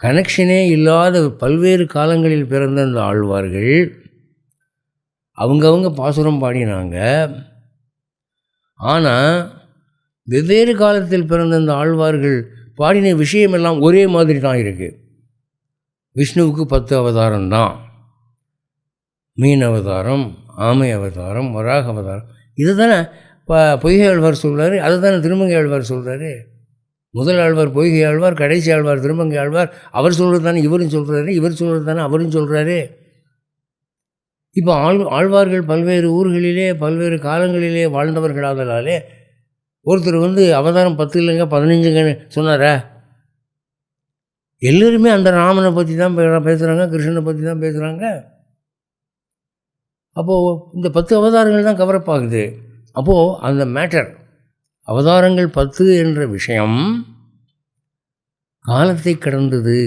கனெக்ஷனே இல்லாத பல்வேறு காலங்களில் பிறந்த அந்த ஆழ்வார்கள் அவங்கவங்க பாசுரம் பாடினாங்க. ஆனால் வெவ்வேறு காலத்தில் பிறந்த அந்த ஆழ்வார்கள் பாடின விஷயமெல்லாம் ஒரே மாதிரி தான் இருக்குது. விஷ்ணுவுக்கு 10 அவதாரம் தான். மீன் அவதாரம், ஆமை அவதாரம், வராக அவதாரம். இதை தானே பொய்கை ஆழ்வார் சொல்கிறாரு, அதை தானே திருமங்கை ஆழ்வார் சொல்கிறாரு. முதல் ஆழ்வார் பொய்கை ஆழ்வார், கடைசி ஆழ்வார் திருமங்கை ஆழ்வார். அவர் சொல்கிறது தானே இவரும் சொல்கிறாரு, இவர் சொல்கிறது தானே அவரும் சொல்கிறாரு. இப்போ ஆழ்வார்கள் பல்வேறு ஊர்களிலே பல்வேறு காலங்களிலே வாழ்ந்தவர்களாதலாலே ஒருத்தர் அவதாரம் 10 இல்லைங்க 15ங்கன்னு சொன்னாரா? எல்லோருமே அந்த ராமனை பற்றி தான் பேசுகிறாங்க, கிருஷ்ணனை பற்றி தான் பேசுகிறாங்க. அப்போது இந்த 10 அவதாரங்கள் தான் கவரப் ஆகுது. அப்போது அந்த மேட்டர் அவதாரங்கள் 10 என்ற விஷயம் காலத்தை கடந்தது.